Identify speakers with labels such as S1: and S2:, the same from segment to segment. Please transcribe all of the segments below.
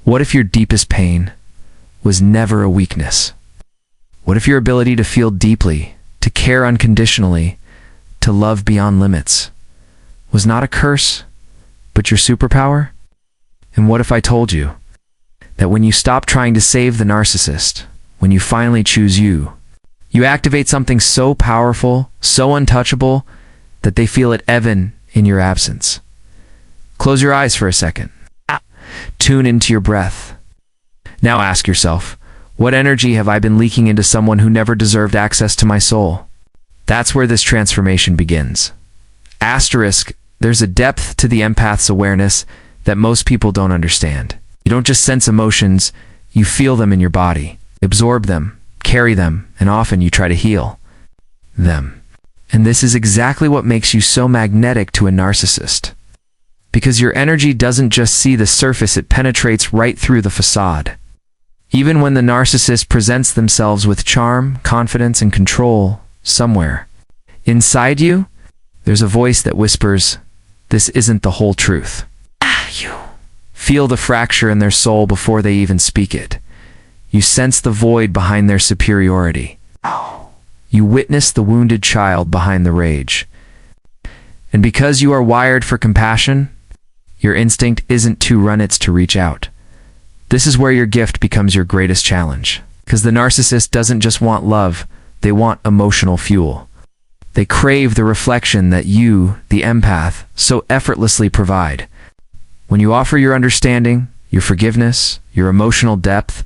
S1: What if your deepest pain was never a weakness? What if your ability to feel deeply, to care unconditionally, to love beyond limits, was not a curse, but your superpower? And what if I told you that when you stop trying to save the narcissist, when you finally choose you, you activate something so powerful, so untouchable, that they feel it even in your absence? Close your eyes for a second. Tune into your breath. Now ask yourself, what energy have I been leaking into someone who never deserved access to my soul? That's where this transformation begins. Asterisk, there's a depth to the empath's awareness that most people don't understand. You don't just sense emotions, you feel them in your body, absorb them, carry them, and often you try to heal them. And this is exactly what makes you so magnetic to a narcissist. Because your energy doesn't just see the surface, it penetrates right through the facade. Even when the narcissist presents themselves with charm, confidence, and control, somewhere inside you, there's a voice that whispers, "This isn't the whole truth." You feel the fracture in their soul before they even speak it. You sense the void behind their superiority. You witness the wounded child behind the rage. And because you are wired for compassion, your instinct isn't to run, it's to reach out. This is where your gift becomes your greatest challenge. Because the narcissist doesn't just want love, they want emotional fuel. They crave the reflection that you, the empath, so effortlessly provide. When you offer your understanding, your forgiveness, your emotional depth,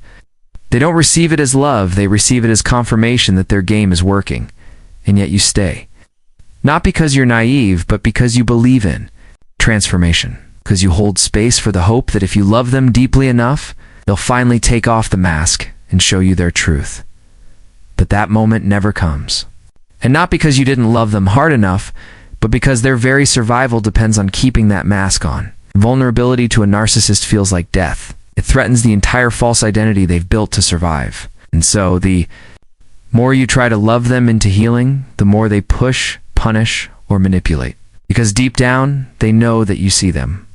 S1: they don't receive it as love, they receive it as confirmation that their game is working. And yet you stay. Not because you're naive, but because you believe in transformation. Because you hold space for the hope that if you love them deeply enough, they'll finally take off the mask and show you their truth. But that moment never comes. And not because you didn't love them hard enough, but because their very survival depends on keeping that mask on. Vulnerability to a narcissist feels like death. It threatens the entire false identity they've built to survive. And so the more you try to love them into healing, the more they push, punish, or manipulate. Because deep down, they know that you see them.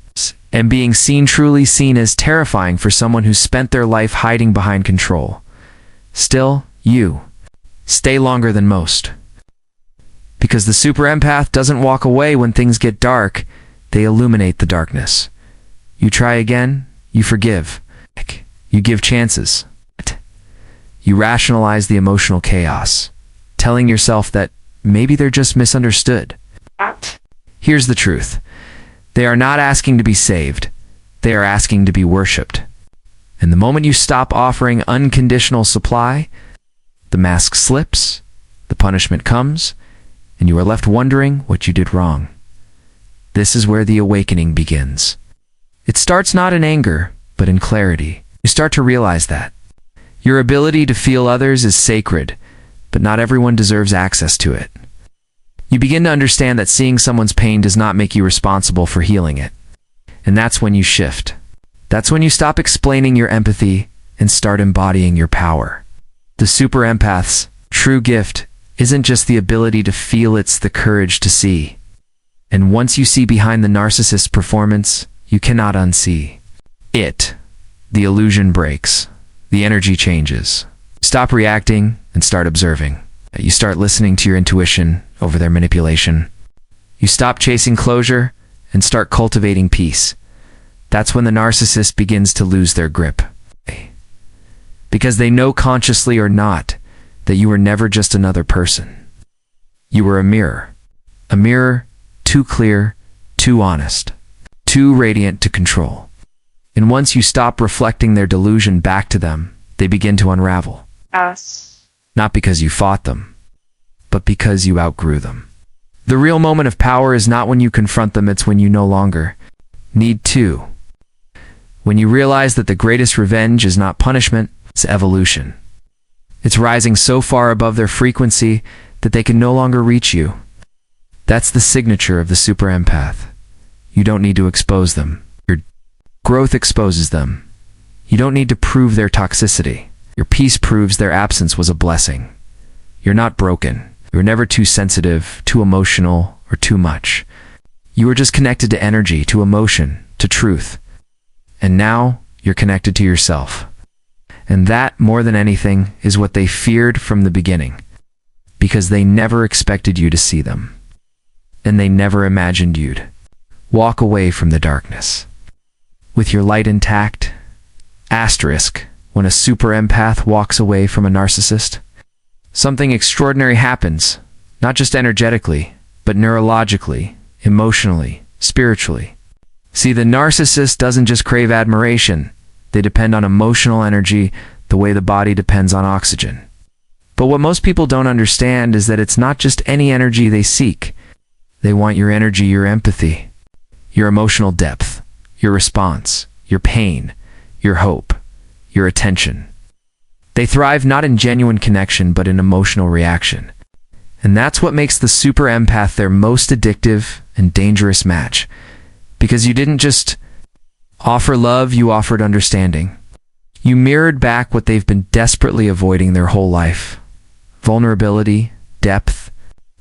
S1: And being seen, truly seen, is terrifying for someone who's spent their life hiding behind control. Still, you stay longer than most. Because the super empath doesn't walk away when things get dark, they illuminate the darkness. You try again, you forgive. You give chances. You rationalize the emotional chaos, telling yourself that maybe they're just misunderstood. Here's the truth. They are not asking to be saved. They are asking to be worshipped. And the moment you stop offering unconditional supply, the mask slips, the punishment comes, and you are left wondering what you did wrong. This is where the awakening begins. It starts not in anger, but in clarity. You start to realize that your ability to feel others is sacred, but not everyone deserves access to it. You begin to understand that seeing someone's pain does not make you responsible for healing it. And that's when you shift. That's when you stop explaining your empathy and start embodying your power. The super empath's true gift isn't just the ability to feel, it's the courage to see. And once you see behind the narcissist's performance, you cannot unsee it. The illusion breaks. The energy changes. Stop reacting and start observing. You start listening to your intuition over their manipulation. You stop chasing closure and start cultivating peace. That's when the narcissist begins to lose their grip. Because they know, consciously or not, that you were never just another person. You were a mirror. A mirror too clear, too honest, too radiant to control. And once you stop reflecting their delusion back to them, they begin to unravel. Not because you fought them, but because you outgrew them. The real moment of power is not when you confront them, it's when you no longer need to. When you realize that the greatest revenge is not punishment, it's evolution. It's rising so far above their frequency that they can no longer reach you. That's the signature of the super empath. You don't need to expose them. Your growth exposes them. You don't need to prove their toxicity. Your peace proves their absence was a blessing. You're not broken. You were never too sensitive, too emotional, or too much. You were just connected to energy, to emotion, to truth. And now, you're connected to yourself. And that, more than anything, is what they feared from the beginning, because they never expected you to see them. And they never imagined you'd walk away from the darkness with your light intact. Asterisk, when a super empath walks away from a narcissist, something extraordinary happens, not just energetically, but neurologically, emotionally, spiritually. See, the narcissist doesn't just crave admiration. They depend on emotional energy the way the body depends on oxygen. But what most people don't understand is that it's not just any energy they seek. They want your energy, your empathy, your emotional depth, your response, your pain, your hope, your attention. They thrive not in genuine connection, but in emotional reaction. And that's what makes the super empath their most addictive and dangerous match. Because you didn't just offer love, you offered understanding. You mirrored back what they've been desperately avoiding their whole life. Vulnerability, depth,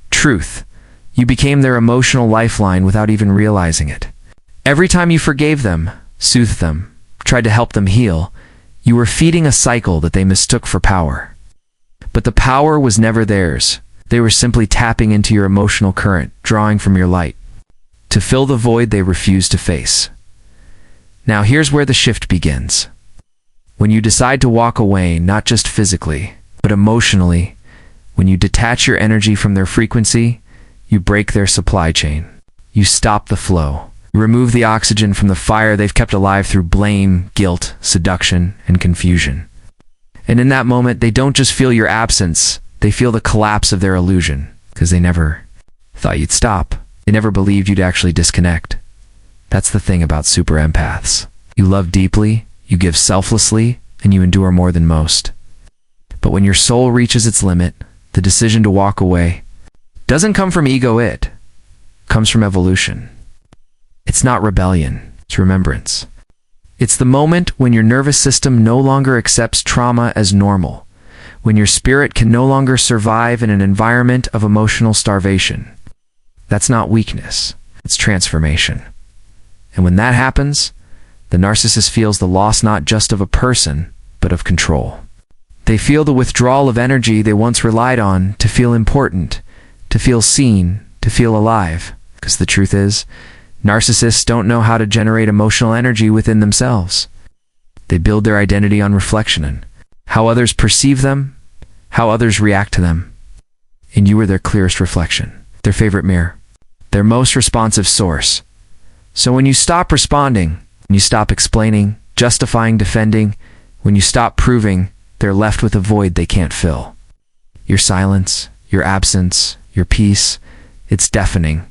S1: truth. You became their emotional lifeline without even realizing it. Every time you forgave them, soothed them, tried to help them heal, you were feeding a cycle that they mistook for power. But the power was never theirs. They were simply tapping into your emotional current, drawing from your light, to fill the void they refused to face. Now here's where the shift begins. When you decide to walk away, not just physically, but emotionally, when you detach your energy from their frequency, you break their supply chain. You stop the flow. You remove the oxygen from the fire they've kept alive through blame, guilt, seduction, and confusion. And in that moment, they don't just feel your absence, they feel the collapse of their illusion, because they never thought you'd stop. They never believed you'd actually disconnect. That's the thing about super empaths. You love deeply, you give selflessly, and you endure more than most. But when your soul reaches its limit, the decision to walk away doesn't come from ego, it comes from evolution. It's not rebellion, it's remembrance. It's the moment when your nervous system no longer accepts trauma as normal, when your spirit can no longer survive in an environment of emotional starvation. That's not weakness, it's transformation. And when that happens, the narcissist feels the loss not just of a person, but of control. They feel the withdrawal of energy they once relied on to feel important, to feel seen, to feel alive. Because the truth is, narcissists don't know how to generate emotional energy within themselves. They build their identity on reflection and how others perceive them, how others react to them. And you are their clearest reflection, their favorite mirror, their most responsive source. So when you stop responding, when you stop explaining, justifying, defending, when you stop proving, they're left with a void they can't fill. Your silence, your absence, your peace, it's deafening.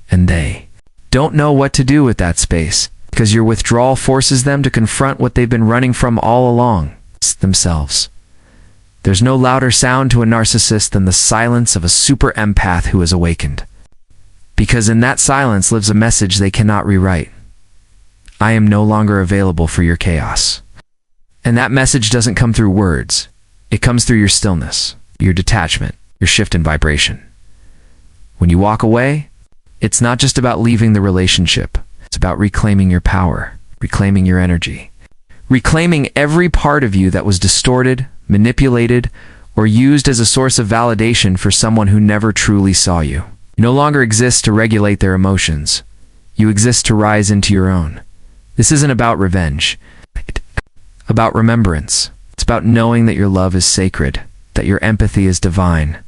S1: And they don't know what to do with that space, because your withdrawal forces them to confront what they've been running from all along, themselves. There's no louder sound to a narcissist than the silence of a super empath who has awakened. Because in that silence lives a message they cannot rewrite. I am no longer available for your chaos. And that message doesn't come through words. It comes through your stillness, your detachment, your shift in vibration. When you walk away, it's not just about leaving the relationship. It's about reclaiming your power, reclaiming your energy, reclaiming every part of you that was distorted, manipulated, or used as a source of validation for someone who never truly saw you. You no longer exist to regulate their emotions. You exist to rise into your own. This isn't about revenge. It's about remembrance. It's about knowing that your love is sacred, that your empathy is divine,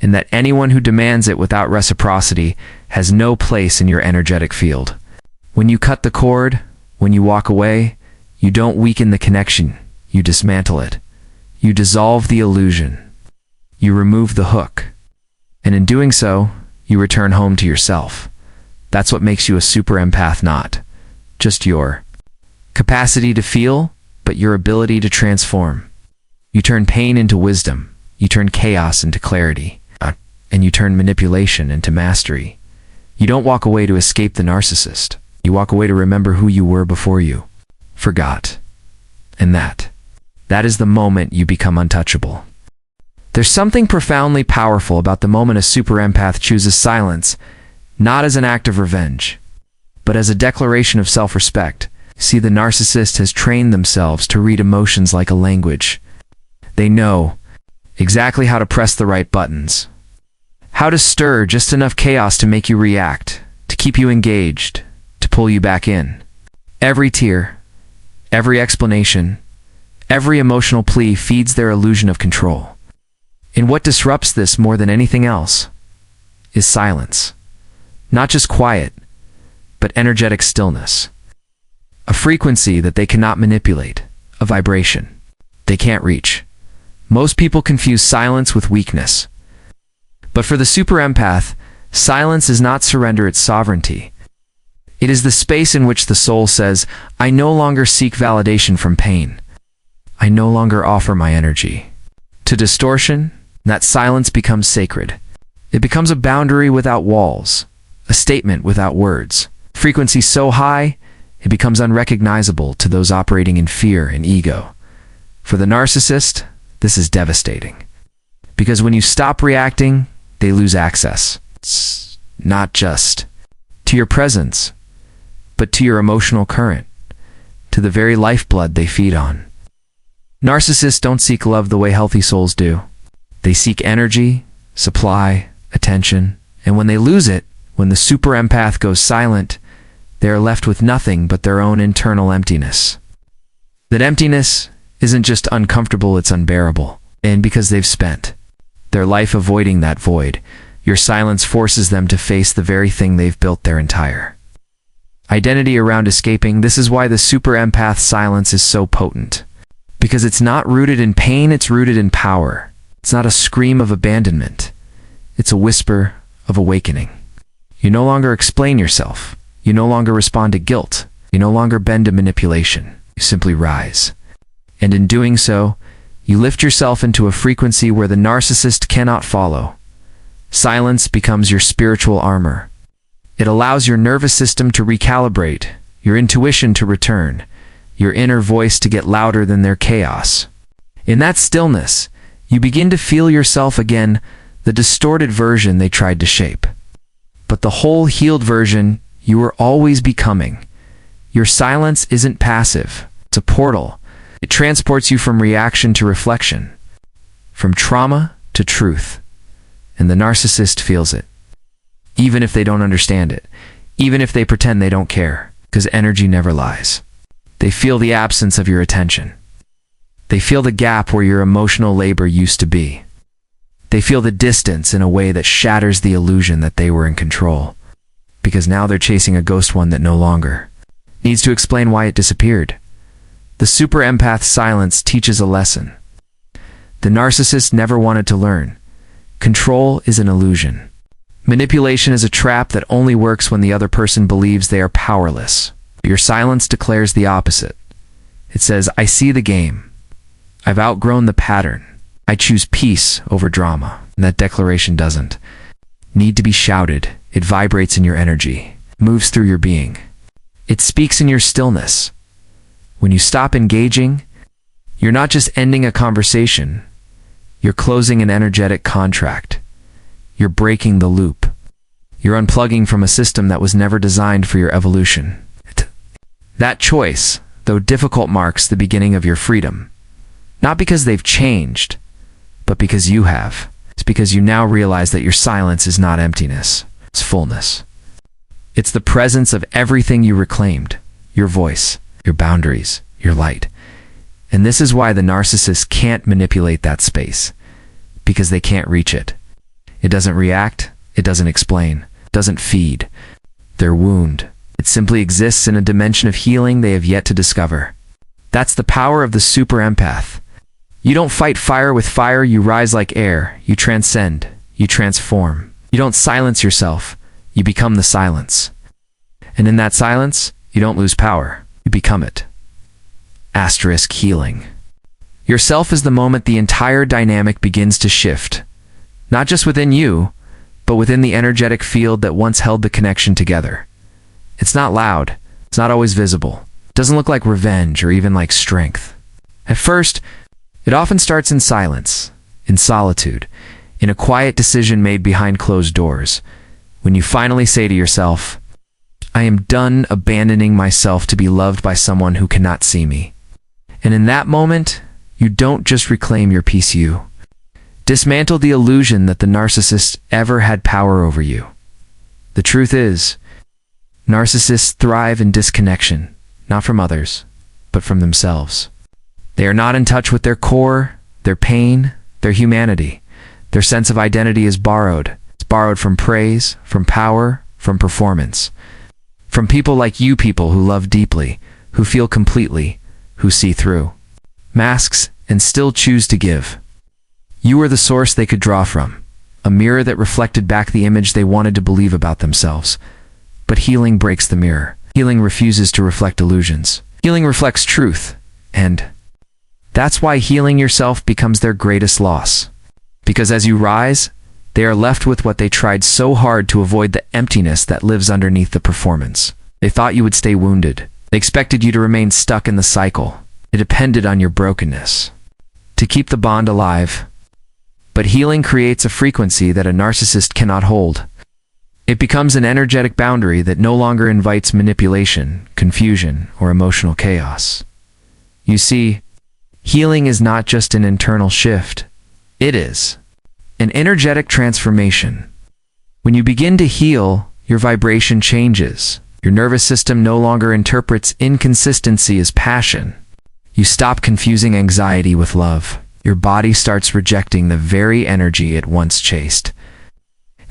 S1: and that anyone who demands it without reciprocity has no place in your energetic field. When you cut the cord, when you walk away, you don't weaken the connection, you dismantle it. You dissolve the illusion. You remove the hook. And in doing so, you return home to yourself. That's what makes you a super empath, not just your capacity to feel, but your ability to transform. You turn pain into wisdom. You turn chaos into clarity. And you turn manipulation into mastery. You don't walk away to escape the narcissist. You walk away to remember who you were before you forgot. And that is the moment you become untouchable. There's something profoundly powerful about the moment a super empath chooses silence, not as an act of revenge, but as a declaration of self-respect. See, the narcissist has trained themselves to read emotions like a language. They know exactly how to press the right buttons, how to stir just enough chaos to make you react, to keep you engaged, to pull you back in. Every tear, every explanation, every emotional plea feeds their illusion of control. And what disrupts this more than anything else is silence. Not just quiet, but energetic stillness. A frequency that they cannot manipulate, a vibration they can't reach. Most people confuse silence with weakness. But for the super empath, silence is not surrender, it's sovereignty. It is the space in which the soul says, I no longer seek validation from pain. I no longer offer my energy. To distortion, that silence becomes sacred. It becomes a boundary without walls, a statement without words. Frequency so high, it becomes unrecognizable to those operating in fear and ego. For the narcissist, this is devastating. Because when you stop reacting, they lose access. It's not just to your presence, but to your emotional current, to the very lifeblood they feed on. Narcissists don't seek love the way healthy souls do. They seek energy, supply, attention, and when they lose it, when the super empath goes silent, they are left with nothing but their own internal emptiness. That emptiness isn't just uncomfortable, it's unbearable. And because they've spent their life avoiding that void, your silence forces them to face the very thing they've built their entire identity around escaping. This is why the super empath silence is so potent. Because it's not rooted in pain, it's rooted in power. It's not a scream of abandonment. It's a whisper of awakening. You no longer explain yourself. You no longer respond to guilt. You no longer bend to manipulation. You simply rise. And in doing so, you lift yourself into a frequency where the narcissist cannot follow. Silence becomes your spiritual armor. It allows your nervous system to recalibrate, your intuition to return, your inner voice to get louder than their chaos. In that stillness, you begin to feel yourself again, the distorted version they tried to shape. But the whole healed version you were always becoming. Your silence isn't passive. It's a portal. It transports you from reaction to reflection, from trauma to truth. And the narcissist feels it. Even if they don't understand it. Even if they pretend they don't care. Because energy never lies. They feel the absence of your attention. They feel the gap where your emotional labor used to be. They feel the distance in a way that shatters the illusion that they were in control. Because now they're chasing a ghost one that no longer needs to explain why it disappeared. The super empath's silence teaches a lesson. The narcissist never wanted to learn. Control is an illusion. Manipulation is a trap that only works when the other person believes they are powerless. Your silence declares the opposite. It says, I see the game. I've outgrown the pattern. I choose peace over drama. And that declaration doesn't need to be shouted. It vibrates in your energy, moves through your being. It speaks in your stillness. When you stop engaging, you're not just ending a conversation. You're closing an energetic contract. You're breaking the loop. You're unplugging from a system that was never designed for your evolution. That choice, though difficult, marks the beginning of your freedom. Not because they've changed, but because you have. It's because you now realize that your silence is not emptiness. It's fullness. It's the presence of everything you reclaimed. Your voice, your boundaries, your light. And this is why the narcissist can't manipulate that space. Because they can't reach it. It doesn't react. It doesn't explain. It doesn't feed their wound. It simply exists in a dimension of healing they have yet to discover. That's the power of the super empath. You don't fight fire with fire, you rise like air. You transcend. You transform. You don't silence yourself. You become the silence. And in that silence, you don't lose power. You become it. Asterisk healing. Yourself is the moment the entire dynamic begins to shift. Not just within you, but within the energetic field that once held the connection together. It's not loud. It's not always visible. It doesn't look like revenge or even like strength. At first, it often starts in silence, in solitude, in a quiet decision made behind closed doors. When you finally say to yourself, I am done abandoning myself to be loved by someone who cannot see me. And in that moment, you don't just reclaim your peace, you dismantle the illusion that the narcissist ever had power over you. The truth is, narcissists thrive in disconnection, not from others, but from themselves. They are not in touch with their core, their pain, their humanity. Their sense of identity is borrowed. It's borrowed from praise, from power, from performance. From people like you, people who love deeply, who feel completely, who see through masks and still choose to give. You were the source they could draw from, a mirror that reflected back the image they wanted to believe about themselves. But healing breaks the mirror. Healing refuses to reflect illusions. Healing reflects truth, and that's why healing yourself becomes their greatest loss. Because as you rise, they are left with what they tried so hard to avoid, the emptiness that lives underneath the performance. They thought you would stay wounded. They expected you to remain stuck in the cycle. It depended on your brokenness to keep the bond alive. But healing creates a frequency that a narcissist cannot hold. It becomes an energetic boundary that no longer invites manipulation, confusion, or emotional chaos. You see, healing is not just an internal shift. It is an energetic transformation. When you begin to heal, your vibration changes. Your nervous system no longer interprets inconsistency as passion. You stop confusing anxiety with love. Your body starts rejecting the very energy it once chased.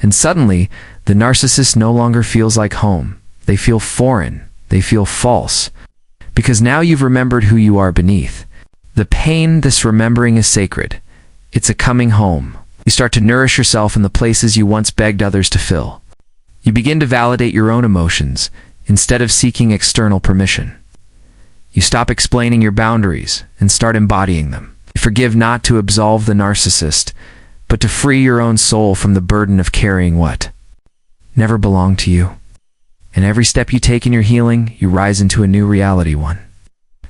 S1: And suddenly, the narcissist no longer feels like home. They feel foreign. They feel false. Because now you've remembered who you are beneath. The pain, this remembering is sacred. It's a coming home. You start to nourish yourself in the places you once begged others to fill. You begin to validate your own emotions instead of seeking external permission. You stop explaining your boundaries and start embodying them. You forgive not to absolve the narcissist, but to free your own soul from the burden of carrying what never belonged to you. And every step you take in your healing, you rise into a new reality, one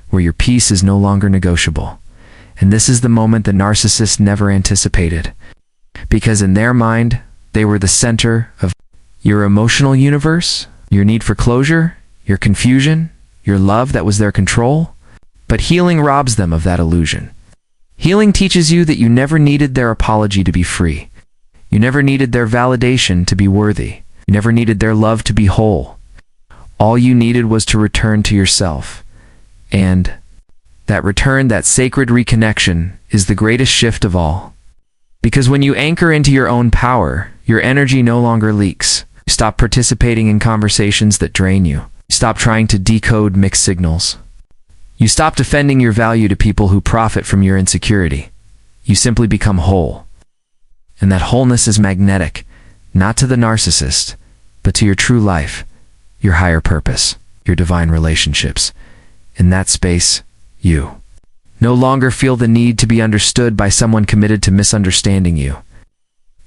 S1: where your peace is no longer negotiable. And this is the moment the narcissist never anticipated. Because in their mind, they were the center of your emotional universe, your need for closure, your confusion, your love that was their control. But healing robs them of that illusion. Healing teaches you that you never needed their apology to be free. You never needed their validation to be worthy. You never needed their love to be whole. All you needed was to return to yourself. And that return, that sacred reconnection, is the greatest shift of all. Because when you anchor into your own power, your energy no longer leaks. You stop participating in conversations that drain you. You stop trying to decode mixed signals. You stop defending your value to people who profit from your insecurity. You simply become whole. And that wholeness is magnetic, not to the narcissist, but to your true life, your higher purpose, your divine relationships. In that space, you no longer feel the need to be understood by someone committed to misunderstanding you.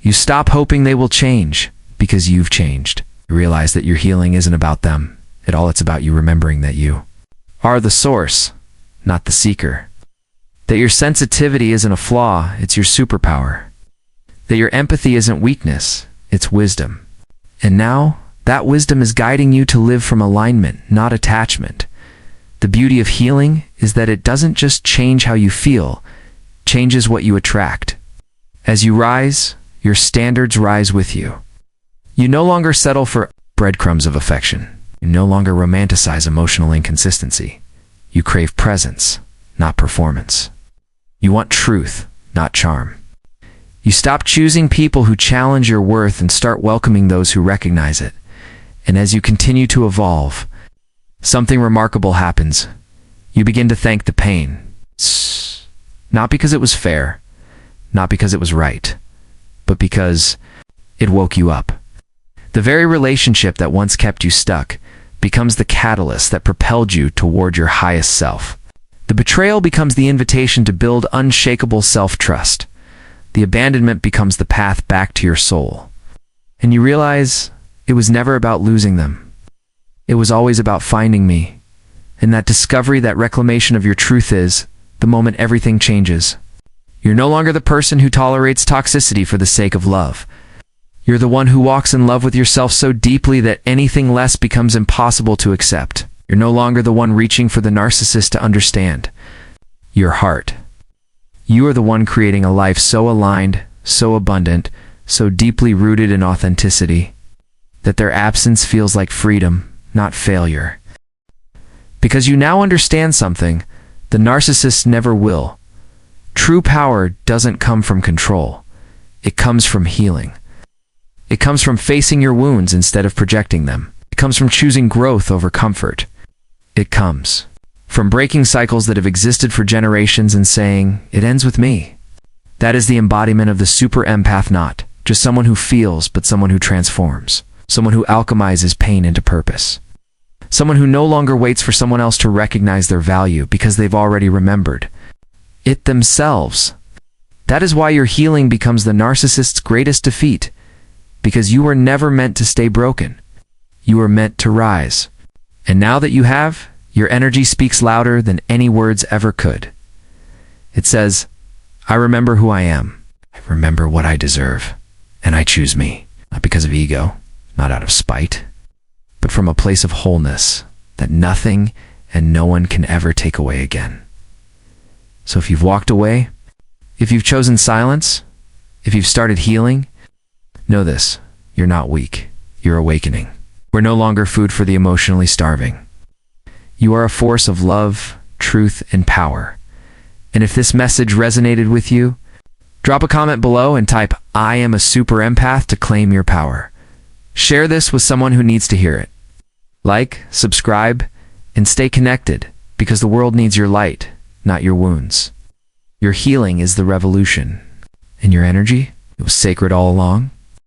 S1: You stop hoping they will change because you've changed. You realize that your healing isn't about them. It's about you remembering that you are the source, not the seeker. That your sensitivity isn't a flaw, it's your superpower. That your empathy isn't weakness, it's wisdom. And now, that wisdom is guiding you to live from alignment, not attachment. The beauty of healing is that it doesn't just change how you feel, it changes what you attract. As you rise, your standards rise with you. You no longer settle for breadcrumbs of affection. You no longer romanticize emotional inconsistency. You crave presence, not performance. You want truth, not charm. You stop choosing people who challenge your worth and start welcoming those who recognize it. And as you continue to evolve, something remarkable happens. You begin to thank the pain. Not because it was fair, not because it was right, but because it woke you up. The very relationship that once kept you stuck becomes the catalyst that propelled you toward your highest self. The betrayal becomes the invitation to build unshakable self-trust. The abandonment becomes the path back to your soul. And you realize it was never about losing them. It was always about finding me. And that discovery, that reclamation of your truth is the moment everything changes. You're no longer the person who tolerates toxicity for the sake of love. You're the one who walks in love with yourself so deeply that anything less becomes impossible to accept. You're no longer the one reaching for the narcissist to understand your heart. You are the one creating a life so aligned, so abundant, so deeply rooted in authenticity, that their absence feels like freedom, not failure. Because you now understand something the narcissist never will. True power doesn't come from control. It comes from healing. It comes from facing your wounds instead of projecting them. It comes from choosing growth over comfort. It comes from breaking cycles that have existed for generations and saying, it ends with me. That is the embodiment of the super empath, not just someone who feels, but someone who transforms. Someone who alchemizes pain into purpose. Someone who no longer waits for someone else to recognize their value because they've already remembered it themselves. That is why your healing becomes the narcissist's greatest defeat, because you were never meant to stay broken. You were meant to rise. And now that you have, your energy speaks louder than any words ever could. It says, I remember who I am. I remember what I deserve. And I choose me, not because of ego, not out of spite, but from a place of wholeness that nothing and no one can ever take away again. So if you've walked away, if you've chosen silence, if you've started healing, know this, you're not weak, you're awakening. We're no longer food for the emotionally starving. You are a force of love, truth, and power. And if this message resonated with you, drop a comment below and type, I am a super empath to claim your power. Share this with someone who needs to hear it. Like, subscribe, and stay connected, because the world needs your light, not your wounds. Your healing is the revolution. And your energy? It was sacred all along.